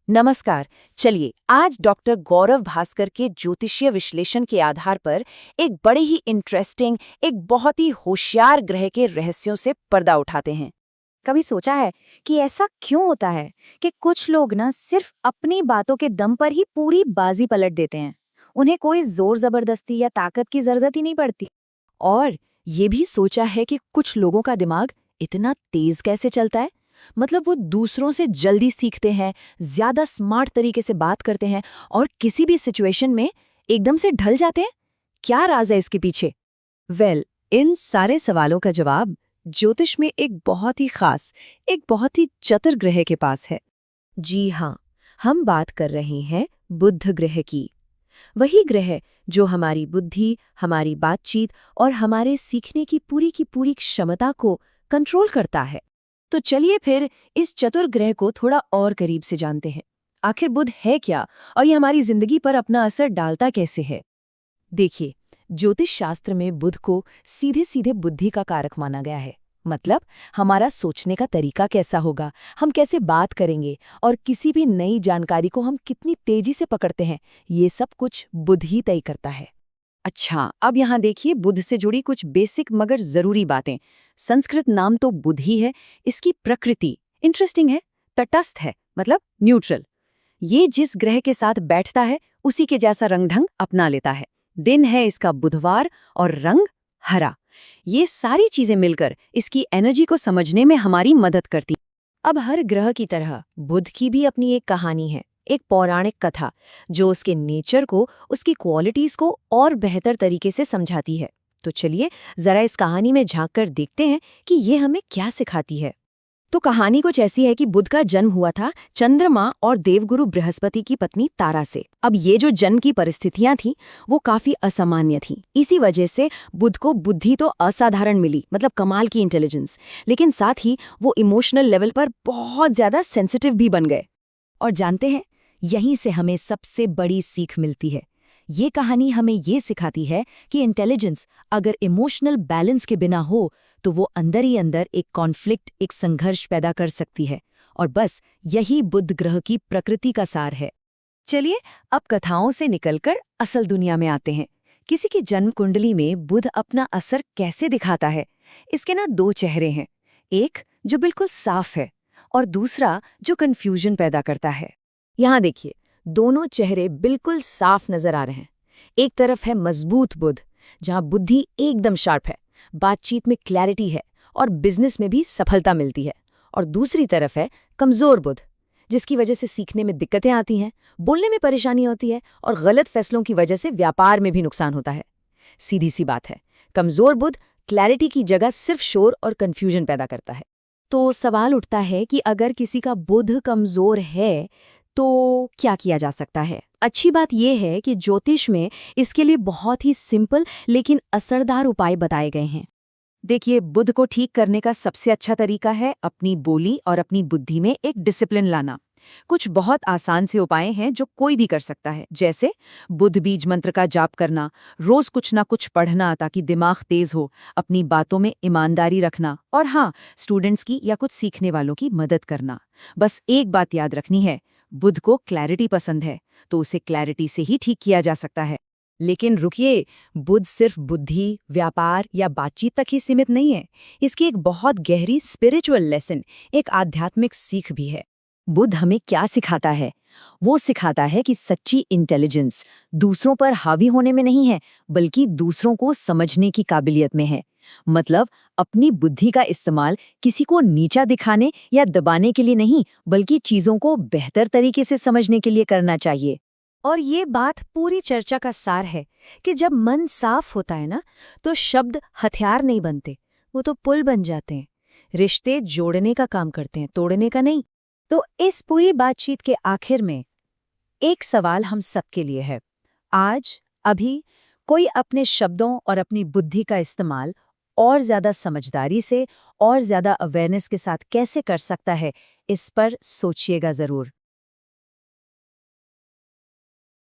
नमस्कार। चलिए आज डॉक्टर गौरव भास्कर के ज्योतिषीय विश्लेषण के आधार पर एक बड़े ही इंटरेस्टिंग, एक बहुत ही होशियार ग्रह के रहस्यों से पर्दा उठाते हैं। कभी सोचा है कि ऐसा क्यों होता है कि कुछ लोग ना सिर्फ अपनी बातों के दम पर ही पूरी बाजी पलट देते हैं। उन्हें कोई जोर जबरदस्ती या ताकत की जरूरत ही नहीं पड़ती। और ये भी सोचा है कि कुछ लोगों का दिमाग इतना तेज कैसे चलता है। मतलब वो दूसरों से जल्दी सीखते हैं, ज्यादा स्मार्ट तरीके से बात करते हैं और किसी भी सिचुएशन में एकदम से ढल जाते हैं। क्या राज है इसके पीछे? इन सारे सवालों का जवाब ज्योतिष में एक बहुत ही खास, एक बहुत ही चतुर ग्रह के पास है। जी हाँ, हम बात कर रहे हैं बुध ग्रह की। वही ग्रह जो हमारी बुद्धि, हमारी बातचीत और हमारे सीखने की पूरी क्षमता को कंट्रोल करता है। तो चलिए फिर इस चतुर ग्रह को थोड़ा और करीब से जानते हैं। आखिर बुध है क्या और ये हमारी जिंदगी पर अपना असर डालता कैसे है? देखिए, ज्योतिष शास्त्र में बुध को सीधे सीधे बुद्धि का कारक माना गया है। मतलब हमारा सोचने का तरीका कैसा होगा, हम कैसे बात करेंगे और किसी भी नई जानकारी को हम कितनी तेजी से पकड़ते हैं, ये सब कुछ बुध ही तय करता है। अच्छा, अब यहाँ देखिए बुध से जुड़ी कुछ बेसिक मगर जरूरी बातें। संस्कृत नाम तो बुध ही है। इसकी प्रकृति इंटरेस्टिंग है, तटस्थ है, मतलब न्यूट्रल। ये जिस ग्रह के साथ बैठता है उसी के जैसा रंग ढंग अपना लेता है। दिन है इसका बुधवार और रंग हरा। ये सारी चीजें मिलकर इसकी एनर्जी को समझने में हमारी मदद करती। अब हर ग्रह की तरह बुध की भी अपनी एक कहानी है, एक पौराणिक कथा जो उसके नेचर को, उसकी क्वालिटीज को और बेहतर तरीके से समझाती है। तो चलिए जरा इस कहानी में झांककर देखते हैं कि ये हमें क्या सिखाती है। तो कहानी कुछ ऐसी है कि बुध का जन्म हुआ था चंद्रमा और देवगुरु बृहस्पति की पत्नी तारा से। अब ये जो जन्म की परिस्थितियां थी वो काफी असामान्य थी। इसी वजह से बुध को बुद्धि तो असाधारण मिली, मतलब कमाल की इंटेलिजेंस, लेकिन साथ ही वो इमोशनल लेवल पर बहुत ज्यादा सेंसिटिव भी बन गए। और जानते हैं, यहीं से हमें सबसे बड़ी सीख मिलती है। ये कहानी हमें ये सिखाती है कि इंटेलिजेंस अगर इमोशनल बैलेंस के बिना हो तो वो अंदर ही अंदर एक कॉन्फ्लिक्ट, एक संघर्ष पैदा कर सकती है। और बस यही बुध ग्रह की प्रकृति का सार है। चलिए अब कथाओं से निकलकर असल दुनिया में आते हैं। किसी की जन्म कुंडली में बुध अपना असर कैसे दिखाता है? इसके ना दो चेहरे हैं, एक जो बिल्कुल साफ है और दूसरा जो कंफ्यूजन पैदा करता है। यहाँ देखिए, दोनों चेहरे बिल्कुल साफ नजर आ रहे हैं। एक तरफ है मजबूत बुध, जहां बुद्धि एकदम शार्प है, बातचीत में क्लैरिटी है और बिजनेस में भी सफलता मिलती है। और दूसरी तरफ है कमजोर बुध, जिसकी वजह से सीखने में दिक्कतें आती हैं, बोलने में परेशानी होती है और गलत फैसलों की वजह से व्यापार में भी नुकसान होता है। सीधी सी बात है, कमजोर बुध क्लैरिटी की जगह सिर्फ शोर और कंफ्यूजन पैदा करता है। तो सवाल उठता है कि अगर किसी का बुध कमजोर है तो क्या किया जा सकता है? अच्छी बात यह है कि ज्योतिष में इसके लिए बहुत ही सिंपल लेकिन असरदार उपाय बताए गए हैं। देखिए, बुध को ठीक करने का सबसे अच्छा तरीका है अपनी बोली और अपनी बुद्धि में एक डिसिप्लिन लाना। कुछ बहुत आसान से उपाय हैं जो कोई भी कर सकता है, जैसे बुध बीज मंत्र का जाप करना, रोज कुछ ना कुछ पढ़ना ताकि दिमाग तेज हो, अपनी बातों में ईमानदारी रखना और हाँ, स्टूडेंट्स की या कुछ सीखने वालों की मदद करना। बस एक बात याद रखनी है, बुध को क्लैरिटी पसंद है तो उसे क्लैरिटी से ही ठीक किया जा सकता है। लेकिन रुकिए, बुध सिर्फ बुद्धि, व्यापार या बातचीत तक ही सीमित नहीं है। इसकी एक बहुत गहरी स्पिरिचुअल लेसन, एक आध्यात्मिक सीख भी है। बुध हमें क्या सिखाता है? वो सिखाता है कि सच्ची इंटेलिजेंस दूसरों पर हावी होने में नहीं है, बल्कि दूसरों को समझने की काबिलियत में है। मतलब अपनी बुद्धि का इस्तेमाल किसी को नीचा दिखाने या दबाने के लिए नहीं, बल्कि चीजों को बेहतर तरीके से समझने के लिए करना चाहिए। और ये बात पूरी चर्चा का सार है कि जब मन साफ होता है ना, तो शब्द हथियार नहीं बनते, वो तो पुल बन जाते हैं। रिश्ते जोड़ने का काम करते हैं, तोड़ने का नहीं। तो इस पूरी बातचीत के आखिर में एक सवाल हम सबके लिए है। आज, अभी, कोई अपने शब्दों और अपनी बुद्धि का इस्तेमाल और ज्यादा समझदारी से और ज्यादा अवेयरनेस के साथ कैसे कर सकता है? इस पर सोचिएगा जरूर।